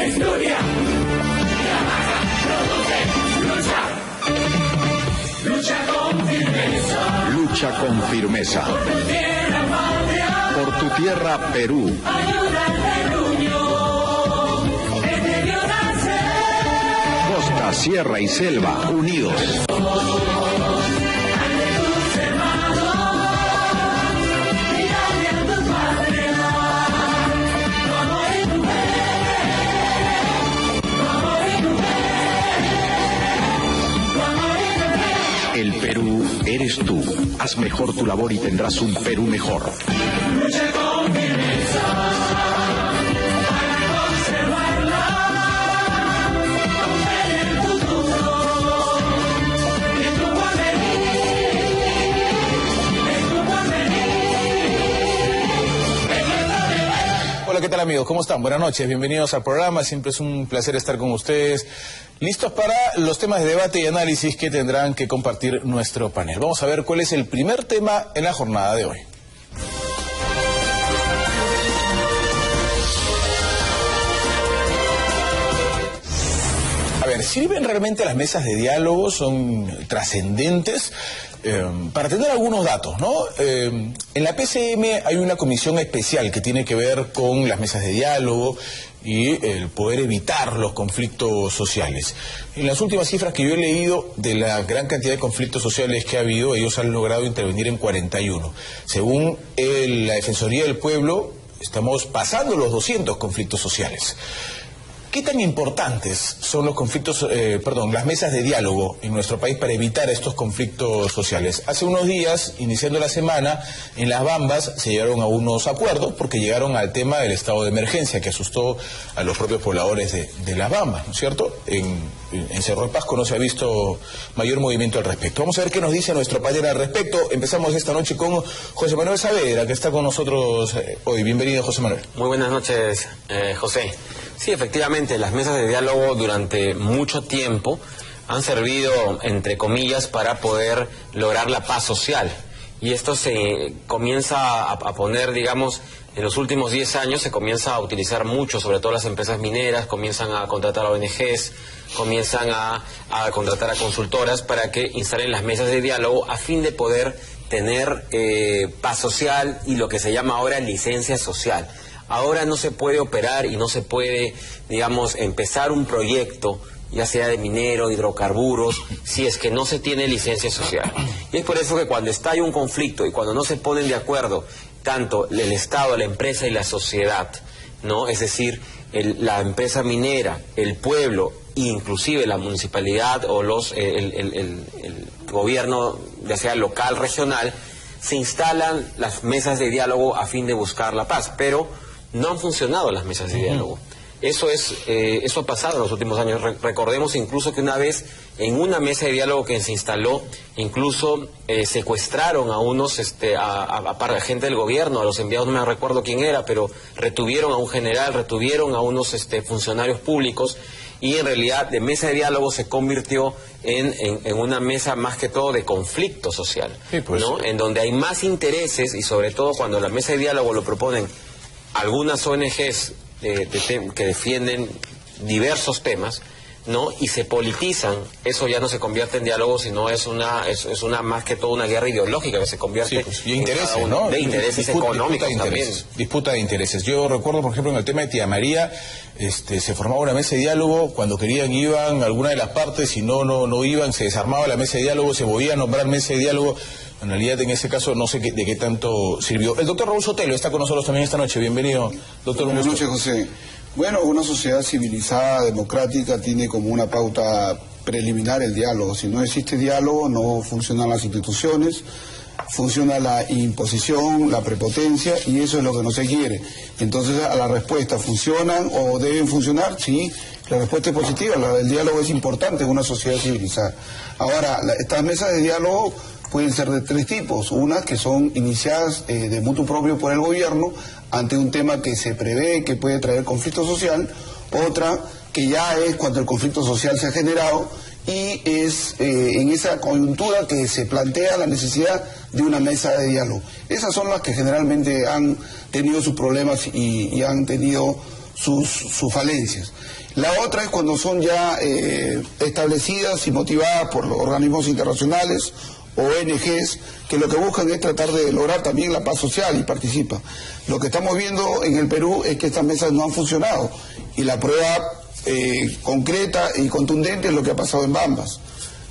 historia. Yamaha produce, lucha con firmeza. Lucha con firmeza. Por tu tierra, Perú. Ayuda al terruño. Costa, sierra y selva, unidos. El Perú eres tú. Haz mejor tu labor y tendrás un Perú mejor. Lucha con firmeza para conservarla. Con el futuro. Es tu porvenir. Es tu porvenir. Hola, ¿qué tal amigos? ¿Cómo están? Buenas noches, bienvenidos al programa. Siempre es un placer estar con ustedes. Listos para los temas de debate y análisis que tendrán que compartir nuestro panel. Vamos a ver cuál es el primer tema en la jornada de hoy. A ver, ¿sirven realmente las mesas de diálogo? ¿Son trascendentes? Para tener algunos datos, ¿no? En la PCM hay una comisión especial que tiene que ver con las mesas de diálogo y el poder evitar los conflictos sociales. En las últimas cifras que yo he leído de la gran cantidad de conflictos sociales que ha habido, ellos han logrado intervenir en 41. Según la Defensoría del Pueblo, estamos pasando los 200 conflictos sociales. ¿Qué tan importantes son los conflictos, las mesas de diálogo en nuestro país para evitar estos conflictos sociales? Hace unos días, iniciando la semana, en Las Bambas se llegaron a unos acuerdos porque llegaron al tema del estado de emergencia que asustó a los propios pobladores de Las Bambas, ¿no es cierto? En Cerro de Pasco no se ha visto mayor movimiento al respecto. Vamos a ver qué nos dice nuestro panel al respecto. Empezamos esta noche con José Manuel Saavedra, que está con nosotros hoy. Bienvenido, José Manuel. Muy buenas noches, José. Sí, efectivamente, las mesas de diálogo durante mucho tiempo han servido, entre comillas, para poder lograr la paz social. Y esto se comienza a poner, digamos, en los últimos 10 años se comienza a utilizar mucho, sobre todo las empresas mineras, comienzan a contratar a ONGs, comienzan a contratar a consultoras para que instalen las mesas de diálogo a fin de poder tener paz social y lo que se llama ahora licencia social. Ahora no se puede operar y no se puede, digamos, empezar un proyecto, ya sea de minero, hidrocarburos, si es que no se tiene licencia social. Y es por eso que cuando estalla un conflicto y cuando no se ponen de acuerdo tanto el Estado, la empresa y la sociedad, ¿no? Es decir, la empresa minera, el pueblo, inclusive la municipalidad o el gobierno, ya sea local, regional, se instalan las mesas de diálogo a fin de buscar la paz, pero no han funcionado las mesas de diálogo. Eso ha pasado en los últimos años. Recordemos incluso que una vez en una mesa de diálogo que se instaló, incluso secuestraron a unos, a gente del gobierno, a los enviados, no me recuerdo quién era, pero retuvieron a un general, retuvieron a unos funcionarios públicos, y en realidad de mesa de diálogo se convirtió en una mesa más que todo de conflicto social, sí, pues, ¿no? En donde hay más intereses, y sobre todo cuando la mesa de diálogo lo proponen algunas ONGs que defienden diversos temas, ¿no? Y se politizan, eso ya no se convierte en diálogo, sino es una más que todo una guerra ideológica que se convierte, sí, pues, y intereses, ¿no? De intereses económicos también. Disputa de intereses. Yo recuerdo, por ejemplo, en el tema de Tía María, se formaba una mesa de diálogo, cuando querían iban alguna de las partes, y no iban, se desarmaba la mesa de diálogo, se volvía a nombrar mesa de diálogo. En realidad, en ese caso, no sé de qué tanto sirvió. El doctor Raúl Sotelo está con nosotros también esta noche. Bienvenido, doctor. Buenas noches, José. Bueno, una sociedad civilizada, democrática, tiene como una pauta preliminar el diálogo. Si no existe diálogo, no funcionan las instituciones, funciona la imposición, la prepotencia, y eso es lo que no se quiere. Entonces, a la respuesta, ¿funcionan o deben funcionar? Sí, la respuesta es positiva. El diálogo es importante en una sociedad civilizada. Ahora, estas mesas de diálogo pueden ser de tres tipos. Unas que son iniciadas de mutuo propio por el gobierno ante un tema que se prevé que puede traer conflicto social. Otra que ya es cuando el conflicto social se ha generado y es en esa coyuntura que se plantea la necesidad de una mesa de diálogo. Esas son las que generalmente han tenido sus problemas y han tenido sus falencias. La otra es cuando son ya establecidas y motivadas por los organismos internacionales, ONGs, que lo que buscan es tratar de lograr también la paz social y participa. Lo que estamos viendo en el Perú es que estas mesas no han funcionado y la prueba concreta y contundente es lo que ha pasado en Bambas.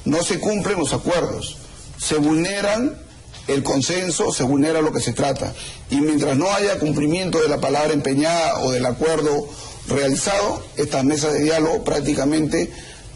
No se cumplen los acuerdos, se vulneran el consenso, se vulnera lo que se trata. Y mientras no haya cumplimiento de la palabra empeñada o del acuerdo realizado, estas mesas de diálogo prácticamente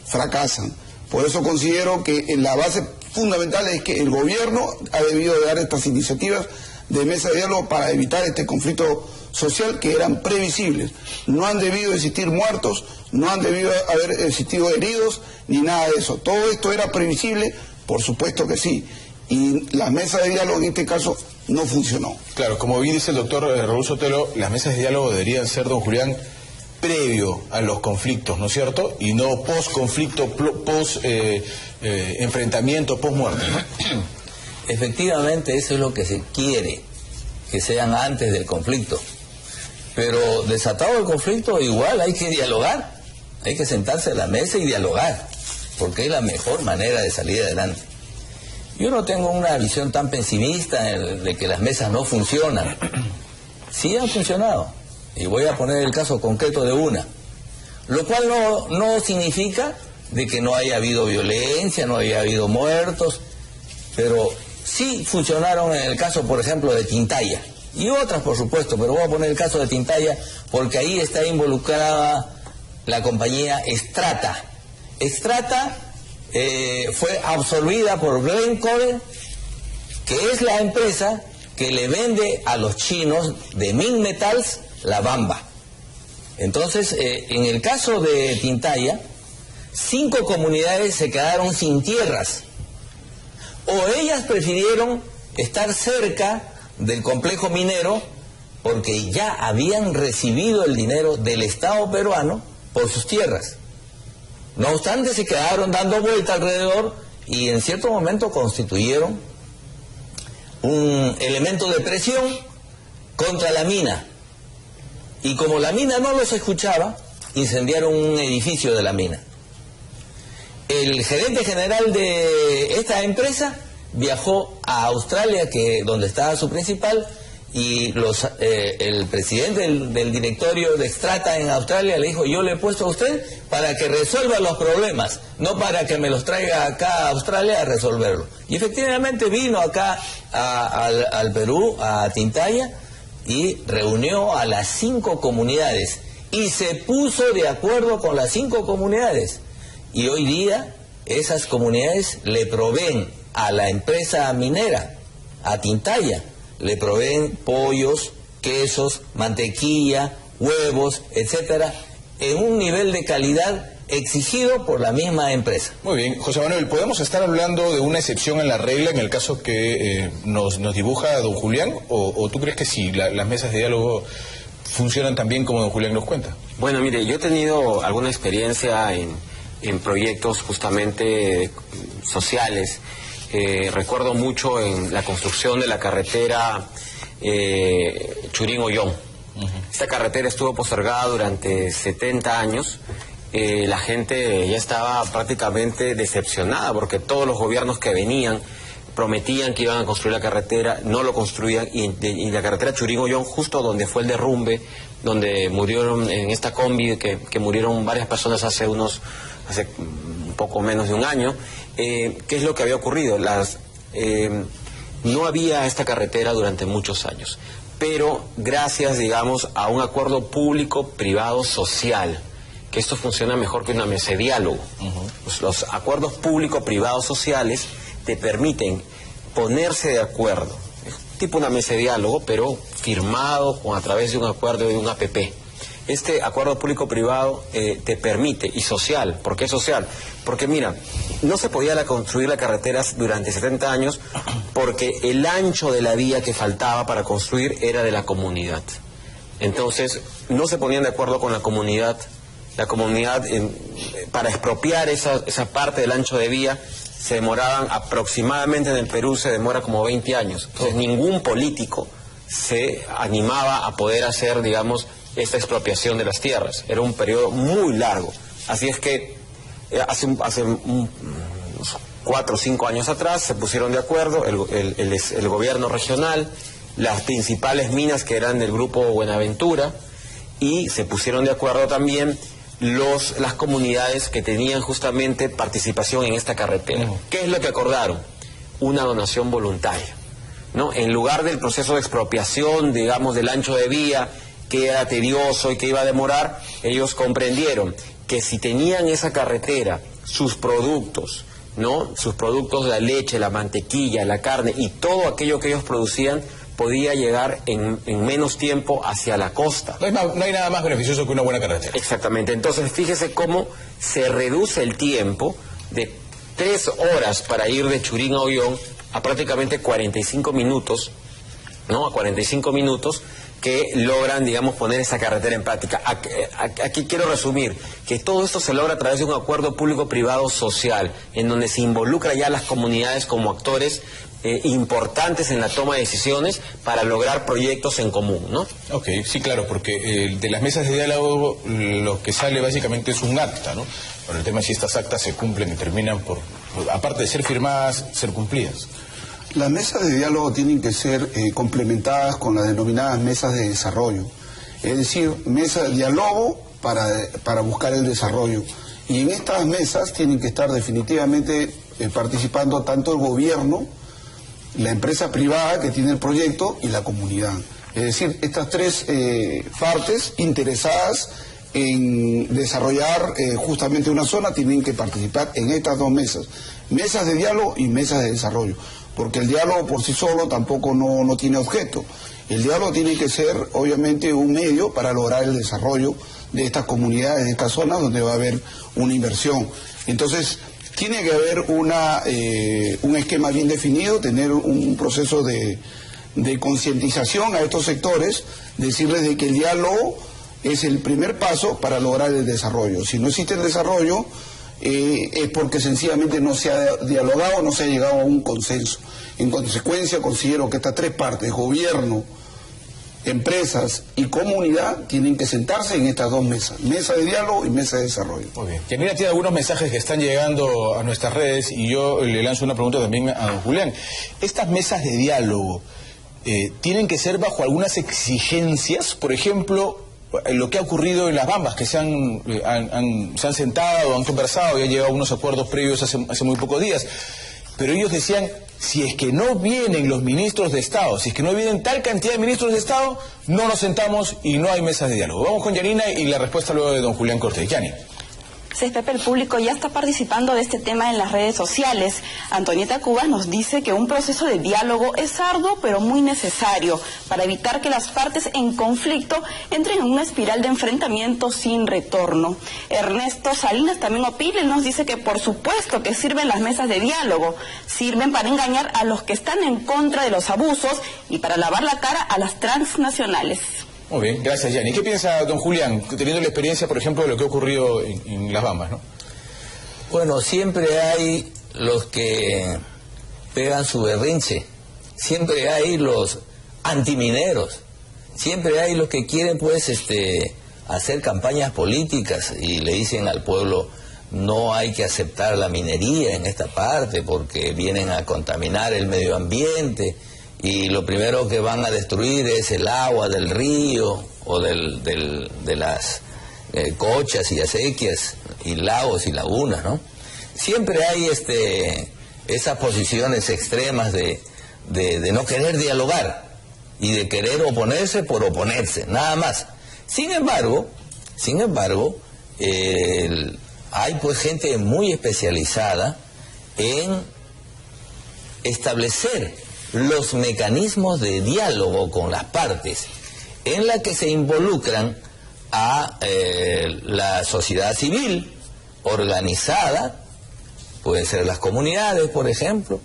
fracasan. Por eso considero que la base fundamental es que el gobierno ha debido de dar estas iniciativas de mesa de diálogo para evitar este conflicto social que eran previsibles. No han debido existir muertos, no han debido haber existido heridos, ni nada de eso. Todo esto era previsible, por supuesto que sí. Y la mesa de diálogo en este caso no funcionó. Claro, como bien dice el doctor Raúl Sotelo, las mesas de diálogo deberían ser, don Julián, previo a los conflictos, ¿no es cierto? Y no post-conflicto, post-enfrentamiento, post-muerte, ¿no? Efectivamente, eso es lo que se quiere, que sean antes del conflicto. Pero desatado el conflicto, igual hay que dialogar, hay que sentarse a la mesa y dialogar, porque es la mejor manera de salir adelante. Yo no tengo una visión tan pesimista de que las mesas no funcionan. Sí han funcionado, y voy a poner el caso concreto de una, lo cual no significa de que no haya habido violencia, no haya habido muertos, pero sí funcionaron en el caso, por ejemplo, de Tintaya, y otras, por supuesto, pero voy a poner el caso de Tintaya porque ahí está involucrada la compañía Xstrata. Xstrata fue absorbida por Glencore, que es la empresa que le vende a los chinos de Minmetals la bamba. Entonces, en el caso de Tintaya, 5 comunidades se quedaron sin tierras, o ellas prefirieron estar cerca del complejo minero porque ya habían recibido el dinero del Estado peruano por sus tierras. No obstante, se quedaron dando vuelta alrededor y en cierto momento constituyeron un elemento de presión contra la mina. Y como la mina no los escuchaba, incendiaron un edificio de la mina. El gerente general de esta empresa viajó a Australia, donde estaba su principal, y el presidente del directorio de Xstrata en Australia le dijo: yo le he puesto a usted para que resuelva los problemas, no para que me los traiga acá a Australia a resolverlo. Y efectivamente vino acá al Perú, a Tintaya, y reunió a las 5 comunidades y se puso de acuerdo con las 5 comunidades. Y hoy día esas comunidades le proveen a la empresa minera, a Tintaya, le proveen pollos, quesos, mantequilla, huevos, etcétera, en un nivel de calidad exigido por la misma empresa. Muy bien, José Manuel, ¿podemos estar hablando de una excepción en la regla en el caso que nos dibuja don Julián? ¿O tú crees que sí, las mesas de diálogo funcionan tan bien como don Julián nos cuenta? Bueno, mire, yo he tenido alguna experiencia en proyectos justamente sociales. Recuerdo mucho en la construcción de la carretera Churín-Ollón. Esta carretera estuvo postergada durante 70 años. La gente ya estaba prácticamente decepcionada porque todos los gobiernos que venían prometían que iban a construir la carretera, no lo construían, y la carretera Churín-Ollón, justo donde fue el derrumbe, donde murieron en esta combi, que murieron varias personas hace un poco menos de un año. ¿Qué es lo que había ocurrido? No había esta carretera durante muchos años, pero gracias, digamos, a un acuerdo público-privado social, que esto funciona mejor que una mesa de diálogo. Los acuerdos público-privados sociales te permiten ponerse de acuerdo, tipo una mesa de diálogo, pero firmado a través de un acuerdo de un APP. Este acuerdo público-privado te permite, y social. ¿Por qué social? Porque mira, no se podía construir las carreteras durante 70 años porque el ancho de la vía que faltaba para construir era de la comunidad. Entonces, no se ponían de acuerdo con la comunidad. La comunidad, para expropiar esa parte del ancho de vía, se demoraban aproximadamente, en el Perú se demora como 20 años. Entonces, ningún político se animaba a poder hacer, digamos, esta expropiación de las tierras. Era un periodo muy largo. Así es que hace unos 4 o 5 años atrás se pusieron de acuerdo el gobierno regional, las principales minas que eran del grupo Buenaventura, y se pusieron de acuerdo también las comunidades que tenían justamente participación en esta carretera. ¿Qué es lo que acordaron? Una donación voluntaria, ¿no? En lugar del proceso de expropiación, digamos, del ancho de vía, que era tedioso y que iba a demorar, ellos comprendieron que si tenían esa carretera, sus productos, ¿no? Sus productos, la leche, la mantequilla, la carne y todo aquello que ellos producían, podía llegar en menos tiempo hacia la costa. No hay nada más beneficioso que una buena carretera. Exactamente. Entonces, fíjese cómo se reduce el tiempo de 3 horas para ir de Churín a Ollón a prácticamente 45 minutos, ¿no? A 45 minutos que logran, digamos, poner esa carretera en práctica. Aquí quiero resumir que todo esto se logra a través de un acuerdo público-privado social, en donde se involucra ya las comunidades como actores importantes en la toma de decisiones para lograr proyectos en común, ¿no? Ok, sí, claro, porque de las mesas de diálogo lo que sale básicamente es un acta, ¿no? Pero el tema es si estas actas se cumplen y terminan por aparte de ser firmadas, ser cumplidas. Las mesas de diálogo tienen que ser complementadas con las denominadas mesas de desarrollo, es decir, mesas de diálogo para buscar el desarrollo. Y en estas mesas tienen que estar definitivamente participando tanto el gobierno, la empresa privada que tiene el proyecto y la comunidad. Es decir, estas 3 partes interesadas en desarrollar justamente una zona tienen que participar en estas 2 mesas. Mesas de diálogo y mesas de desarrollo. Porque el diálogo por sí solo tampoco no tiene objeto. El diálogo tiene que ser, obviamente, un medio para lograr el desarrollo de estas comunidades, de estas zonas donde va a haber una inversión. Entonces, tiene que haber un esquema bien definido, tener un proceso de concientización a estos sectores, decirles de que el diálogo es el primer paso para lograr el desarrollo. Si no existe el desarrollo, es porque sencillamente no se ha dialogado, no se ha llegado a un consenso. En consecuencia, considero que estas 3 partes, gobierno, empresas y comunidad, tienen que sentarse en estas 2 mesas, mesa de diálogo y mesa de desarrollo. Muy bien. Yanira tiene algunos mensajes que están llegando a nuestras redes y yo le lanzo una pregunta también a don Julián. Estas mesas de diálogo tienen que ser bajo algunas exigencias, por ejemplo, lo que ha ocurrido en Las Bambas, que se han sentado, han conversado y han llegado a unos acuerdos previos hace muy pocos días. Pero ellos decían, si es que no vienen los ministros de Estado, si es que no vienen tal cantidad de ministros de Estado, no nos sentamos y no hay mesas de diálogo. Vamos con Yanina y la respuesta luego de don Julián Cortés. Yani. Sí, Pepe, el público ya está participando de este tema en las redes sociales. Antonieta Cubas nos dice que un proceso de diálogo es arduo pero muy necesario para evitar que las partes en conflicto entren en una espiral de enfrentamiento sin retorno. Ernesto Salinas también opina y nos dice que por supuesto que sirven las mesas de diálogo, sirven para engañar a los que están en contra de los abusos y para lavar la cara a las transnacionales. Muy bien, gracias, Yani. ¿Qué piensa don Julián, teniendo la experiencia, por ejemplo, de lo que ha ocurrido en Las Bambas, ¿no? Bueno, siempre hay los que pegan su berrinche, siempre hay los antimineros, siempre hay los que quieren, pues, hacer campañas políticas y le dicen al pueblo, no hay que aceptar la minería en esta parte porque vienen a contaminar el medio ambiente. Y lo primero que van a destruir es el agua del río o de las cochas y acequias y lagos y lagunas, ¿no? Siempre hay esas posiciones extremas de no querer dialogar y de querer oponerse por oponerse, nada más. Sin embargo, hay pues gente muy especializada en establecer los mecanismos de diálogo con las partes, en la que se involucran a la sociedad civil organizada, pueden ser las comunidades, por ejemplo,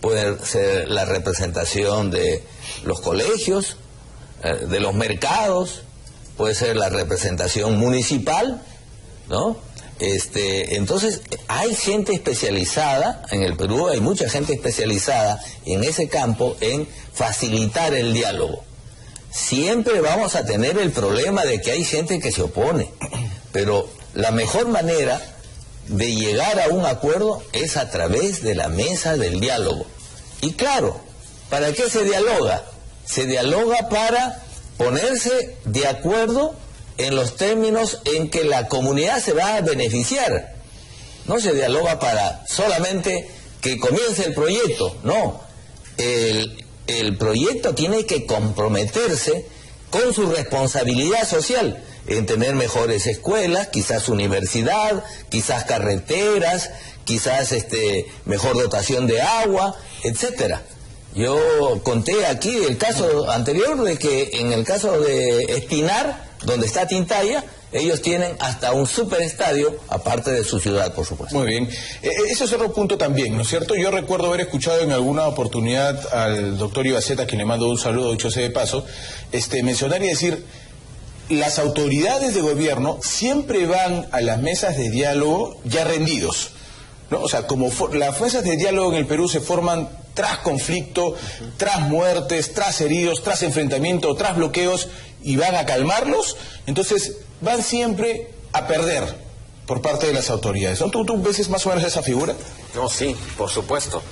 puede ser la representación de los colegios, de los mercados, puede ser la representación municipal, ¿no? Entonces hay gente especializada en el Perú, hay mucha gente especializada en ese campo en facilitar el diálogo. siempre vamos a tener el problema de que hay gente que se opone, pero la mejor manera de llegar a un acuerdo es a través de la mesa del diálogo. Y claro, ¿para qué se dialoga? Se dialoga para ponerse de acuerdo en los términos en que la comunidad se va a beneficiar. No se dialoga para solamente que comience el proyecto, no. El proyecto tiene que comprometerse con su responsabilidad social en tener mejores escuelas, quizás universidad, quizás carreteras, quizás mejor dotación de agua, etcétera. Yo conté aquí el caso anterior de que en el caso de Espinar, donde está Tintaya, ellos tienen hasta un superestadio, aparte de su ciudad, por supuesto. Muy bien. Ese es otro punto también, ¿no es cierto? Yo recuerdo haber escuchado en alguna oportunidad al doctor Ibaceta, a quien le mando un saludo, dicho sea de paso, mencionar y decir, las autoridades de gobierno siempre van a las mesas de diálogo ya rendidos, ¿no? O sea, como las mesas de diálogo en el Perú se forman tras conflicto, tras muertes, tras heridos, tras enfrentamiento, tras bloqueos, y van a calmarlos, entonces van siempre a perder por parte de las autoridades. ¿No? ¿Tú ves más o menos esa figura? No, sí, por supuesto.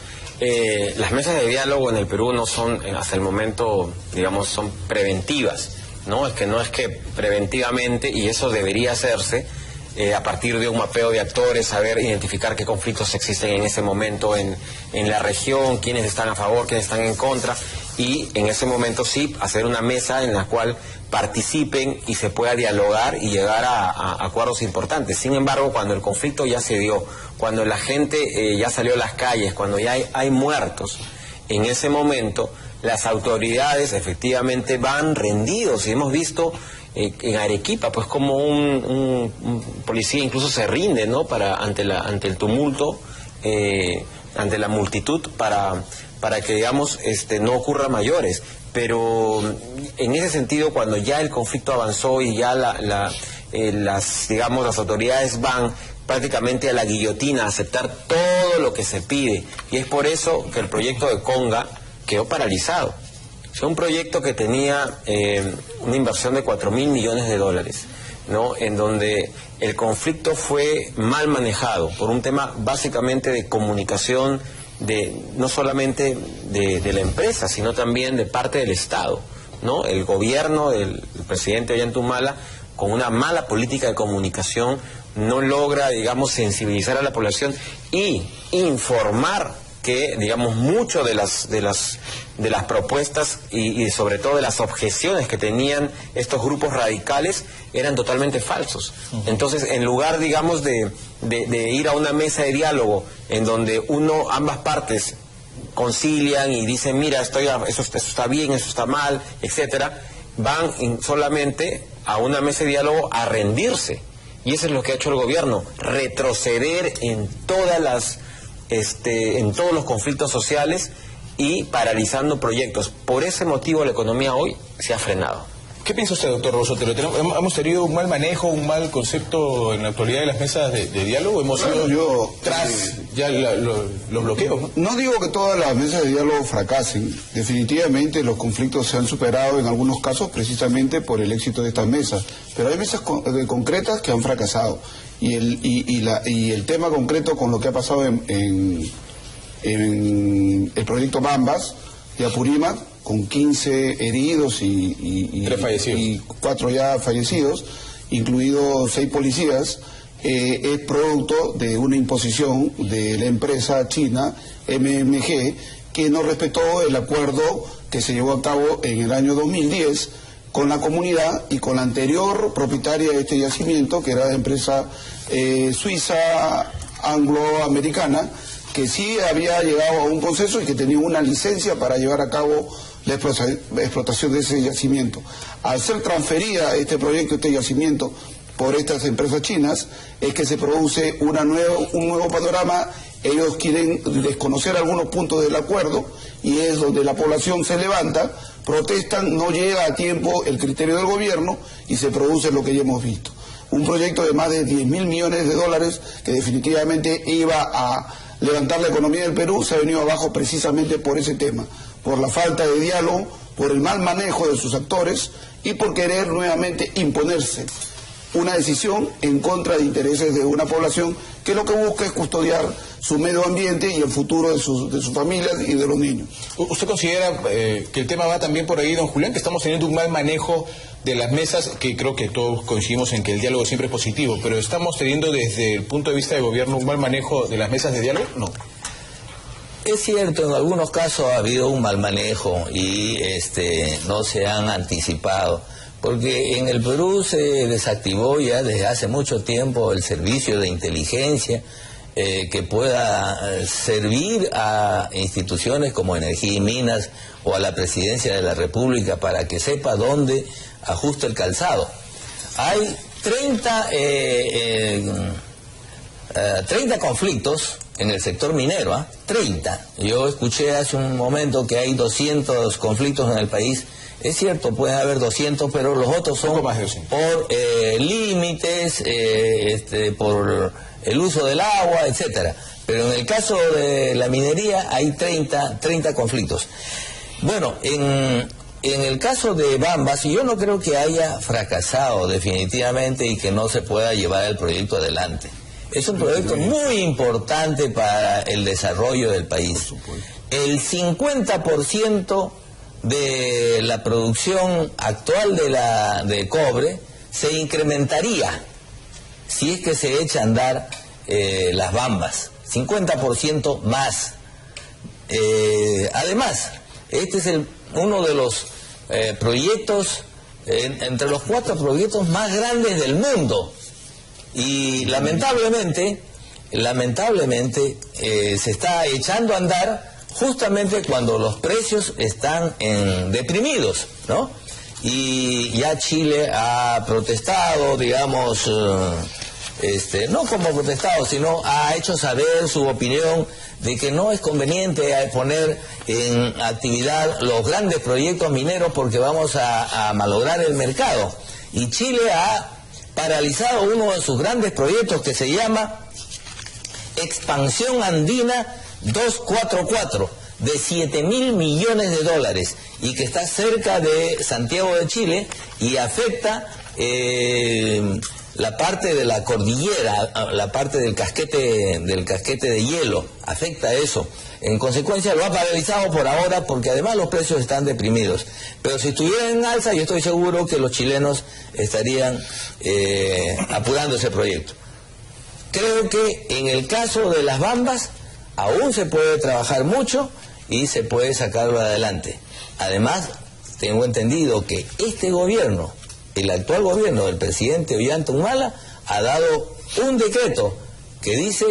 Las mesas de diálogo en el Perú no son, hasta el momento, digamos, son preventivas, ¿no? Es que preventivamente, y eso debería hacerse, a partir de un mapeo de actores, saber identificar qué conflictos existen en ese momento en la región, quiénes están a favor, quiénes están en contra, y en ese momento sí, hacer una mesa en la cual participen y se pueda dialogar y llegar a acuerdos importantes. Sin embargo, cuando el conflicto ya se dio, cuando la gente ya salió a las calles, cuando ya hay muertos, en ese momento las autoridades efectivamente van rendidos, y hemos visto en Arequipa, pues como un policía incluso se rinde, ¿no? Ante el tumulto, ante la multitud, para que, digamos, no ocurra mayores. Pero en ese sentido, cuando ya el conflicto avanzó y ya las autoridades van prácticamente a la guillotina a aceptar todo lo que se pide, y es por eso que el proyecto de Conga quedó paralizado. Fue un proyecto que tenía una inversión de 4.000 millones de dólares, ¿no? En donde el conflicto fue mal manejado por un tema básicamente de comunicación, no solamente de la empresa, sino también de parte del Estado, ¿no? El gobierno del presidente Ollantumala, con una mala política de comunicación, no logra, digamos, sensibilizar a la población y informar que, digamos, mucho de las propuestas y sobre todo de las objeciones que tenían estos grupos radicales eran totalmente falsos. Entonces, en lugar, digamos, de ir a una mesa de diálogo en donde ambas partes concilian y dicen, mira, eso está bien, eso está mal, etcétera, van solamente a una mesa de diálogo a rendirse. Y eso es lo que ha hecho el gobierno, retroceder en todos los conflictos sociales y paralizando proyectos. Por ese motivo la economía hoy se ha frenado. ¿Qué piensa usted, doctor Rosotero? ¿Hemos tenido un mal manejo, un mal concepto en la actualidad de las mesas de diálogo? ¿Hemos ido tras ya los bloqueos? ¿No? Digo que todas las mesas de diálogo fracasen. Definitivamente los conflictos se han superado en algunos casos precisamente por el éxito de estas mesas. Pero hay mesas concretas que han fracasado. Y el tema concreto con lo que ha pasado en el proyecto Bambas de Apurímac, con 15 heridos y 4 ya fallecidos, incluidos 6 policías, es producto de una imposición de la empresa china MMG, que no respetó el acuerdo que se llevó a cabo en el año 2010 con la comunidad y con la anterior propietaria de este yacimiento, que era la empresa suiza angloamericana, que sí había llegado a un consenso y que tenía una licencia para llevar a cabo la explotación de ese yacimiento. Al ser transferida este proyecto, este yacimiento, por estas empresas chinas, es que se produce un nuevo panorama. Ellos quieren desconocer algunos puntos del acuerdo y es donde la población se levanta, protestan, no llega a tiempo el criterio del gobierno y se produce lo que ya hemos visto. Un proyecto de más de 10.000 millones de dólares que definitivamente iba a levantar la economía del Perú, se ha venido abajo precisamente por ese tema, por la falta de diálogo, por el mal manejo de sus actores y por querer nuevamente imponerse una decisión en contra de intereses de una población que lo que busca es custodiar su medio ambiente y el futuro de sus familias y de los niños. ¿Usted considera que el tema va también por ahí, don Julián, que estamos teniendo un mal manejo de las mesas, que creo que todos coincidimos en que el diálogo siempre es positivo, pero estamos teniendo desde el punto de vista de gobierno un mal manejo de las mesas de diálogo? No. Es cierto, en algunos casos ha habido un mal manejo y no se han anticipado, porque en el Perú se desactivó ya desde hace mucho tiempo el servicio de inteligencia que pueda servir a instituciones como Energía y Minas o a la Presidencia de la República para que sepa dónde ajusta el calzado. Hay 30 conflictos en el sector minero, 30. Yo escuché hace un momento que hay 200 conflictos en el país. Es cierto, pueden haber 200, pero los otros son por límites, por el uso del agua, etcétera. Pero en el caso de la minería hay 30 conflictos. Bueno, en el caso de Bambas, yo no creo que haya fracasado definitivamente y que no se pueda llevar el proyecto adelante. Es un proyecto muy importante para el desarrollo del país. El 50% de la producción actual de cobre se incrementaría si es que se echa a andar las Bambas. 50% más. Además, este es uno de los proyectos, entre los 4 proyectos más grandes del mundo. Y lamentablemente se está echando a andar justamente cuando los precios están deprimidos, ¿no? Y ya Chile ha protestado, digamos, no como protestado, sino ha hecho saber su opinión de que no es conveniente poner en actividad los grandes proyectos mineros porque vamos a malograr el mercado. Y Chile ha paralizado uno de sus grandes proyectos que se llama Expansión Andina 244, de 7.000 millones de dólares, y que está cerca de Santiago de Chile y afecta la parte de la cordillera, la parte del casquete de hielo, afecta eso. En consecuencia lo ha paralizado por ahora porque además los precios están deprimidos. Pero si estuvieran en alza, yo estoy seguro que los chilenos estarían apurando ese proyecto. Creo que en el caso de las Bambas aún se puede trabajar mucho y se puede sacarlo adelante. Además, tengo entendido que este gobierno, el actual gobierno del presidente Ollanta Humala, ha dado un decreto que dice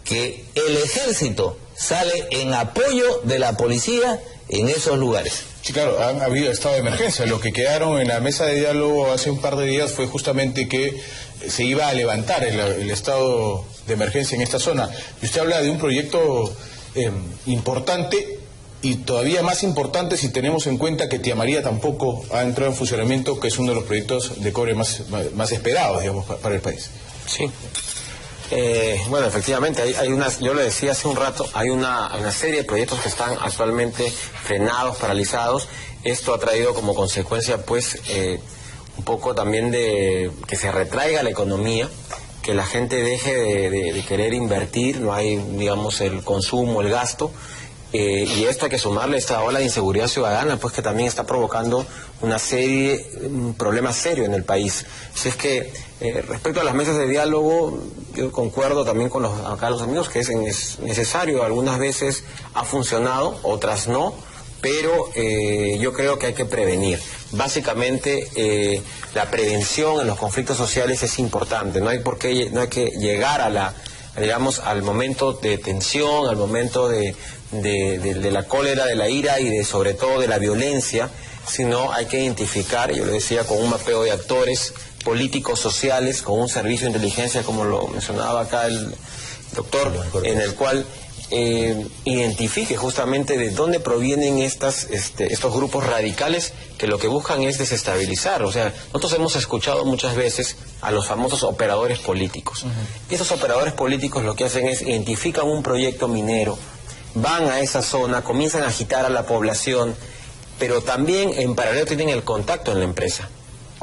que el ejército sale en apoyo de la policía en esos lugares. Sí, claro, han habido estado de emergencia. Lo que quedaron en la mesa de diálogo hace un par de días fue justamente que se iba a levantar el estado de emergencia en esta zona. Y usted habla de un proyecto importante y todavía más importante si tenemos en cuenta que Tía María tampoco ha entrado en funcionamiento, que es uno de los proyectos de cobre más esperados, digamos, para el país. Sí. Bueno, efectivamente, yo le decía hace un rato, hay una serie de proyectos que están actualmente frenados, paralizados. Esto ha traído como consecuencia, pues, un poco también de que se retraiga la economía, que la gente deje de querer invertir, no hay, digamos, el consumo, el gasto. Y esto hay que sumarle esta ola de inseguridad ciudadana, pues que también está provocando un problema serio en el país. Así es que, respecto a las mesas de diálogo, yo concuerdo también con los amigos que es necesario, algunas veces ha funcionado, otras no, pero yo creo que hay que prevenir. Básicamente, la prevención en los conflictos sociales es importante, no hay que llegar al momento de tensión, al momento de la cólera, de la ira y sobre todo de la violencia, sino hay que identificar, yo lo decía, con un mapeo de actores políticos, sociales, con un servicio de inteligencia, como lo mencionaba acá el doctor, en el cual identifique justamente de dónde provienen estos grupos radicales que lo que buscan es desestabilizar. O sea, nosotros hemos escuchado muchas veces a los famosos operadores políticos. Y estos operadores políticos lo que hacen es identifican un proyecto minero, van a esa zona, comienzan a agitar a la población pero también en paralelo tienen el contacto en la empresa.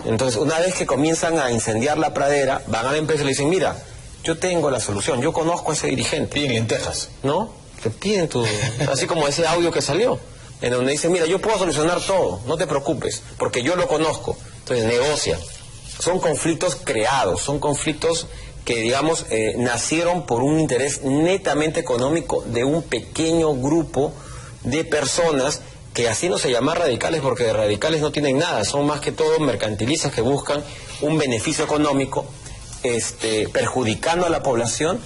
Entonces, una vez que comienzan a incendiar la pradera, van a la empresa y le dicen, mira, yo tengo la solución, yo conozco a ese dirigente. Piden lentejas. ¿No? Te piden tu... Así como ese audio que salió, en donde dice, mira, yo puedo solucionar todo, no te preocupes, porque yo lo conozco. Entonces, negocian. Son conflictos creados, son conflictos que, digamos, nacieron por un interés netamente económico de un pequeño grupo de personas que así no se llaman radicales, porque de radicales no tienen nada, son más que todo mercantilistas que buscan un beneficio económico, perjudicando a la población,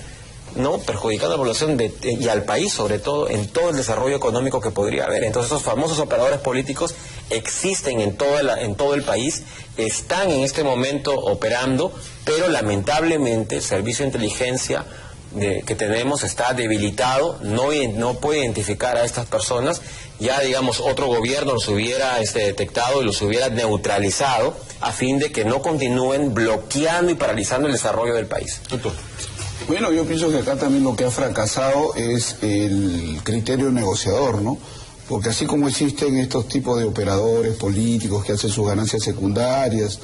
¿no? Perjudicando a la población y al país, sobre todo, en todo el desarrollo económico que podría haber. Entonces, esos famosos operadores políticos existen en todo el país, están en este momento operando, pero lamentablemente el servicio de inteligencia que tenemos está debilitado, no puede identificar a estas personas. Ya, digamos, otro gobierno los hubiera detectado y los hubiera neutralizado a fin de que no continúen bloqueando y paralizando el desarrollo del país. Doctor. Bueno, yo pienso que acá también lo que ha fracasado es el criterio negociador, ¿no? Porque así como existen estos tipos de operadores políticos que hacen sus ganancias secundarias,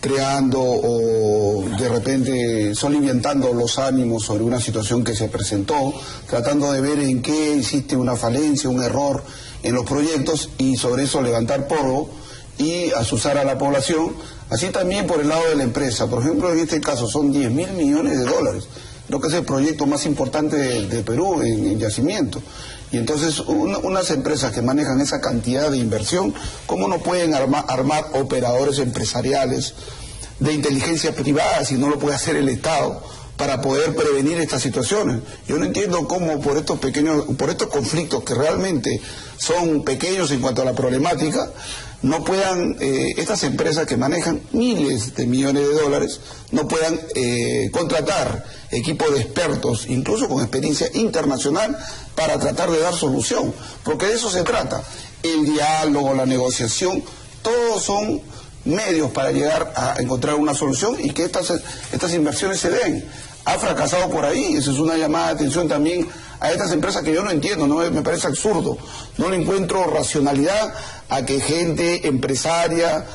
creando o de repente soliviantando los ánimos sobre una situación que se presentó, tratando de ver en qué existe una falencia, un error en los proyectos y sobre eso levantar polvo y asusar a la población, así también por el lado de la empresa. Por ejemplo, en este caso son 10.000 millones de dólares, lo que es el proyecto más importante de Perú en yacimiento. Y entonces unas empresas que manejan esa cantidad de inversión, ¿cómo no pueden armar operadores empresariales de inteligencia privada si no lo puede hacer el Estado para poder prevenir estas situaciones? Yo no entiendo cómo por estos conflictos que realmente son pequeños en cuanto a la problemática, no puedan, estas empresas que manejan miles de millones de dólares, no puedan contratar equipos de expertos, incluso con experiencia internacional, para tratar de dar solución, porque de eso se trata. El diálogo, la negociación, todos son medios para llegar a encontrar una solución y que estas inversiones se den. Ha fracasado por ahí, eso es una llamada de atención también a estas empresas que yo no entiendo, no me parece absurdo, no le encuentro racionalidad a que gente empresaria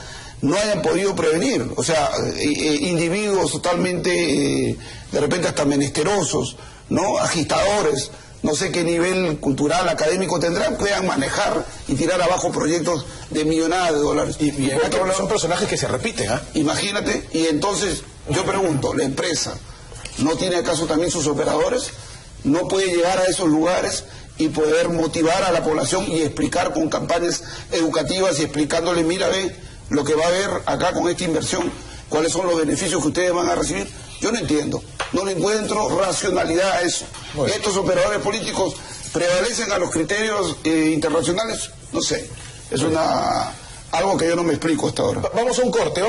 no hayan podido prevenir, o sea, individuos totalmente, de repente hasta menesterosos, ¿no? Agitadores, no sé qué nivel cultural, académico tendrán, puedan manejar y tirar abajo proyectos de millonadas de dólares. Y son personajes que se repiten, ¿ah? Imagínate, y entonces yo pregunto, ¿la empresa no tiene acaso también sus operadores? ¿No puede llegar a esos lugares y poder motivar a la población y explicar con campañas educativas y explicándole, mira, ve lo que va a haber acá con esta inversión, cuáles son los beneficios que ustedes van a recibir? Yo no entiendo, no le encuentro racionalidad a eso. Bueno. ¿Estos operadores políticos prevalecen a los criterios internacionales? No sé, es algo que yo no me explico hasta ahora. Vamos a un corte,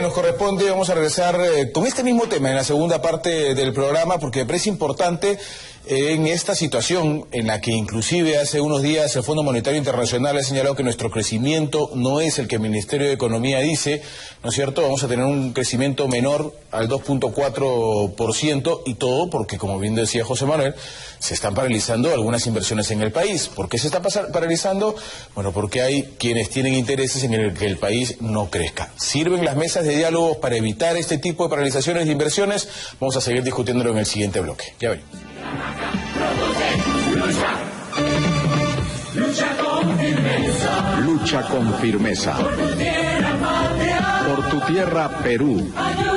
nos corresponde, vamos a regresar con este mismo tema en la segunda parte del programa, porque me parece importante en esta situación en la que inclusive hace unos días el Fondo Monetario Internacional ha señalado que nuestro crecimiento no es el que el Ministerio de Economía dice, ¿no es cierto? Vamos a tener un crecimiento menor al 2.4% y todo porque, como bien decía José Manuel, se están paralizando algunas inversiones en el país. ¿Por qué se está paralizando? Bueno, porque hay quienes tienen intereses en el que el país no crezca. ¿Sirven las mesas de diálogo para evitar este tipo de paralizaciones de inversiones? Vamos a seguir discutiéndolo en el siguiente bloque. Ya veremos. Lucha con firmeza. Lucha con firmeza. Por tu tierra, patria. Por tu tierra, Perú. Ayuda.